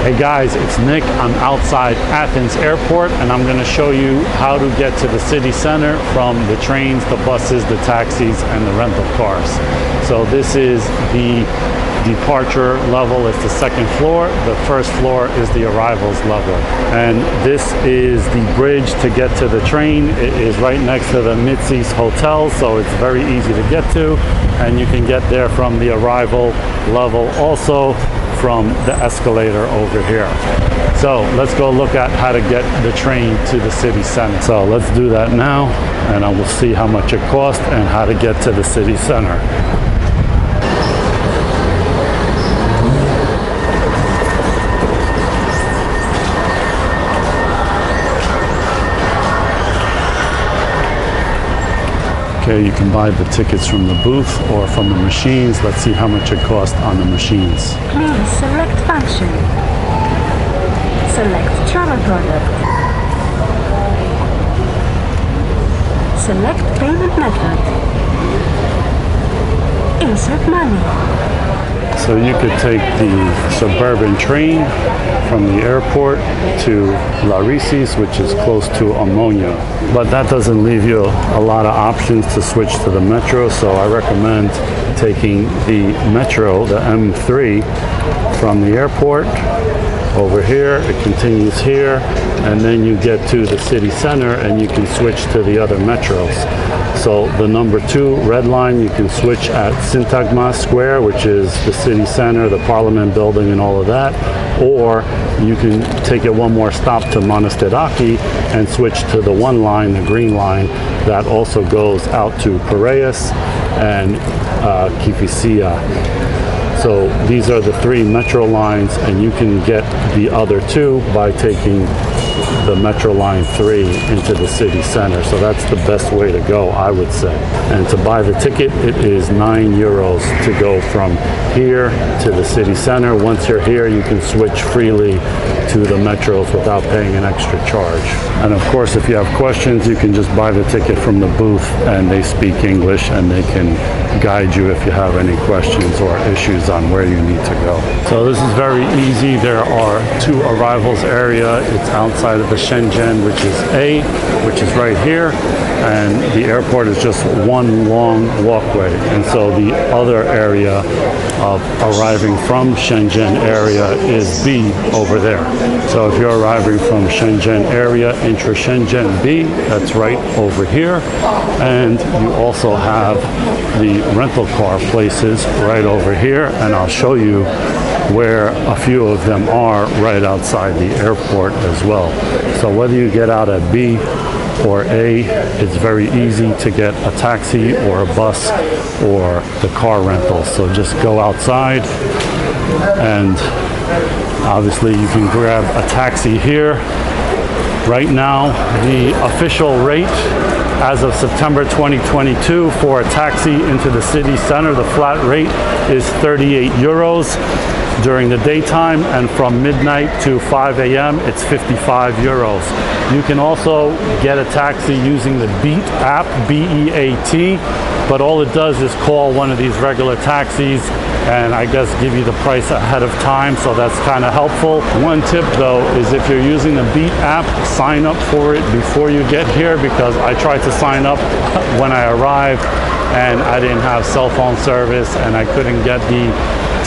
Hey guys, it's Nick. I'm outside Athens Airport and I'm going to show you how to get to the city center from the trains, the buses, the taxis, and the rental cars. So this is the departure level. It's the second floor. The first floor is the arrivals level. And this is the bridge to get to the train. It is right next to the Mitzi's Hotel, so it's very easy to get to. And you can get there from the arrival level also from the escalator over here. So let's go look at how to get the train to the city center. So let's do that now, and I will see how much it costs and how to get to the city center. Okay, you can buy the tickets from the booth or from the machines. Let's see how much it costs on the machines. Please select function. Select travel product. Select payment method. Insert money. So you could take the suburban train from the airport to Larissis, which is close to Ammonia. But that doesn't leave you a lot of options to switch to the metro, so I recommend taking the metro, the M3, from the airport over here. It continues here, and then you get to the city center and you can switch to the other metros. So the number 2 red line, you can switch at Syntagma Square, which is the city center, the Parliment building and all of that. Or you can take it one more stop to Monastiraki and switch to the 1 line, the green line, that also goes out to Piraeus and Glyfada. So these are the 3 metro lines, and you can get the other 2 by taking the Metro Line 3 into the city center. So that's the best way to go, I would say. And to buy the ticket, it is €9 to go from here to the city center. Once you're here, you can switch freely to the metros without paying an extra charge. And of course, if you have questions, you can just buy the ticket from the booth, and they speak English and they can guide you if you have any questions or issues on where you need to go. So this is very easy. There are 2 arrivals area. It's outside of the Shenzhen, which is A, which is right here, and the airport is just one long walkway. And so the other area of arriving from Shenzhen area is B over there. So if you're arriving from Shenzhen area, intra-Shenzhen B, that's right over here. And you also have the rental car places right over here, and I'll show you where a few of them are right outside the airport as well. So whether you get out at B or A, it's very easy to get a taxi or a bus or the car rental. So just go outside, and obviously you can grab a taxi here. Right now, the official rate as of September 2022 for a taxi into the city center, the flat rate is €38 during the daytime, and from midnight to 5 a.m. it's €55. You can also get a taxi using the Beat app, B-E-A-T, but all it does is call one of these regular taxis and I guess give you the price ahead of time, so that's kind of helpful. One tip though is if you're using the Beat app, sign up for it before you get here, because I tried to sign up when I arrived and I didn't have cell phone service and I couldn't get the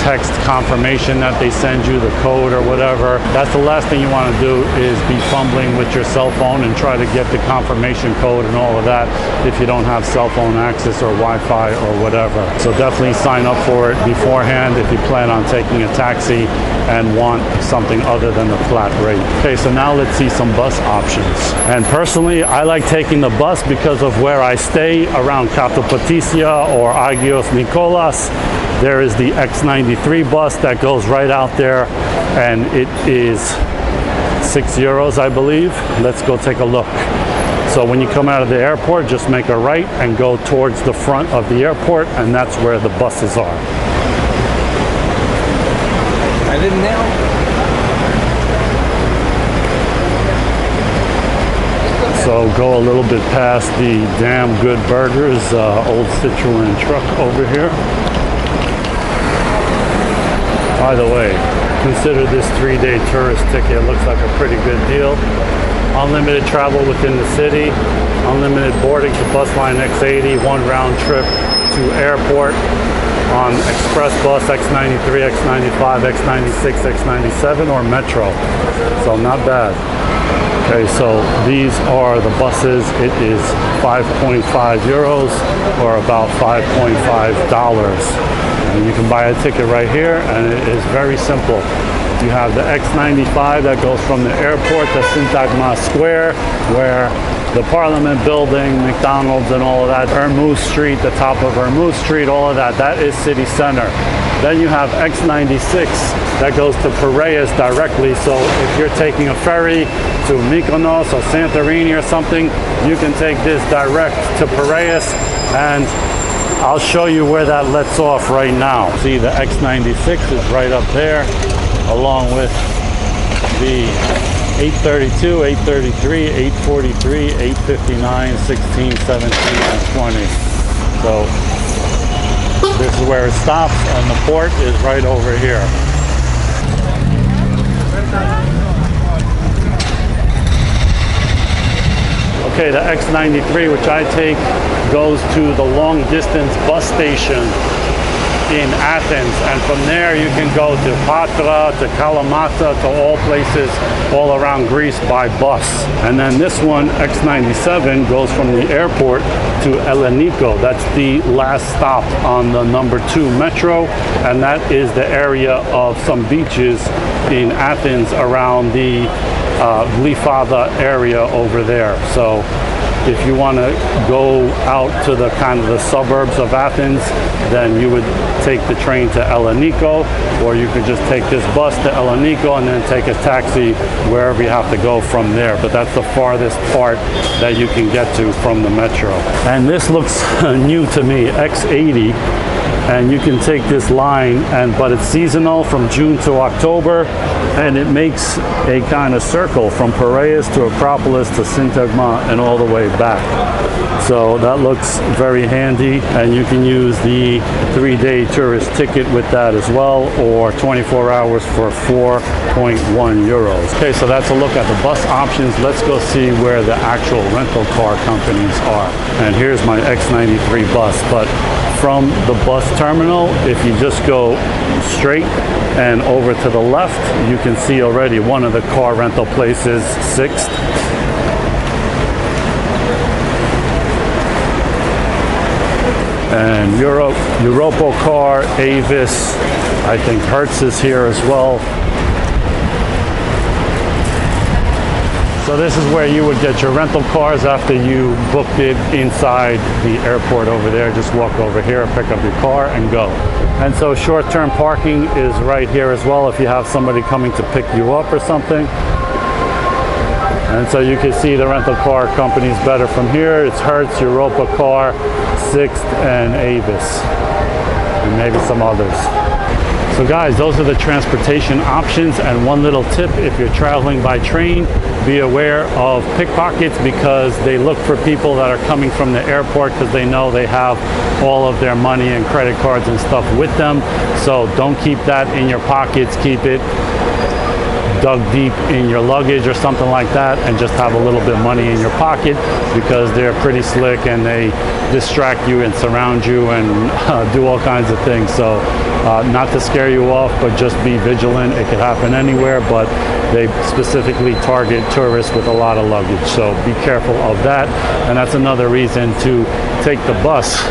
text confirmation that they send you, the code or whatever. That's the last thing you want to do, is be fumbling with your cell phone and try to get the confirmation code and all of that if you don't have cell phone access or Wi-Fi or whatever. So definitely sign up for it beforehand if you plan on taking a taxi and want something other than the flat rate. Okay, so now let's see some bus options. And personally, I like taking the bus because of where I stay around Katopatisia or Agios Nikolas. There is the X93 bus that goes right out there, and it is €6, I believe. Let's go take a look. So when you come out of the airport, just make a right and go towards the front of the airport, and that's where the buses are. I didn't know. So go a little bit past the Damn Good Burgers, old Citroen truck over here. By the way, consider this 3-day tourist ticket. It looks like a pretty good deal. Unlimited travel within the city, unlimited boarding to bus line X80, 1 round trip to airport on express bus X93, X95, X96, X97, or metro. So not bad. Okay, so these are the buses. It is 5.5 euros or about $5.5. And you can buy a ticket right here, and it is very simple. You have the X95 that goes from the airport to Syntagma Square, where the Parliment building, McDonald's and all of that, Rhodes Street, the top of Rhodes Street, all of that, that is city center. Then you have X96 that goes to Piraeus directly, so if you're taking a ferry to Mykonos or Santorini or something, you can take this direct to Piraeus, and I'll show you where that lets off right now. See, the X96 is right up there, along with the 832, 833, 843, 859, 16, 17, and 20. So this is where it stops, and the port is right over here. Okay, the X93, which I take, goes to the long distance bus station in Athens, and from there you can go to Patra, to Kalamata, to all places all around Greece by bus. And then this one, X97, goes from the airport to Elliniko. That's the last stop on the number 2 metro, and that is the area of some beaches in Athens around the Glyfada area over there. So if you want to go out to the kind of the suburbs of Athens, then you would take the train to Elliniko, or you could just take this bus to Elliniko and then take a taxi wherever you have to go from there. But that's the farthest part that you can get to from the metro. And this looks new to me, X80. And you can take this line, but it's seasonal from June to October, and it makes a kind of circle from Piraeus to Acropolis to Syntagma and all the way back. So that looks very handy, and you can use the 3-day tourist ticket with that as well, or 24 hours for 4.1 euros. Okay, so that's a look at the bus options. Let's go see where the actual rental car companies are. And here's my X93 bus, but from the bus terminal, if you just go straight and over to the left, you can see already one of the car rental places, 6th. And Europocar, Avis, I think Hertz is here as well. So this is where you would get your rental cars after you booked it inside the airport over there. Just walk over here, pick up your car, and go. And so short-term parking is right here as well if you have somebody coming to pick you up or something. And so you can see the rental car companies better from here. It's Hertz, Europocar, 6th, and Avis, and maybe some others. So guys, those are the transportation options. And one little tip, if you're traveling by train, be aware of pickpockets, because they look for people that are coming from the airport because they know they have all of their money and credit cards and stuff with them. So don't keep that in your pockets. Keep it dug deep in your luggage or something like that, and just have a little bit of money in your pocket, because they're pretty slick and they distract you and surround you and do all kinds of things. So not to scare you off, but just be vigilant. It could happen anywhere, but they specifically target tourists with a lot of luggage. So be careful of that. And that's another reason to take the bus,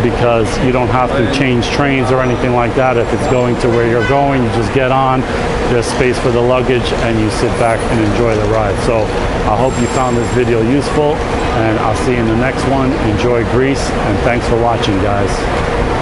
because you don't have to change trains or anything like that. If it's going to where you're going, you just get on, there's space for the luggage, and you sit back and enjoy the ride. So I hope you found this video useful, and I'll see you in the next one. Enjoy Greece, and thanks for watching, guys.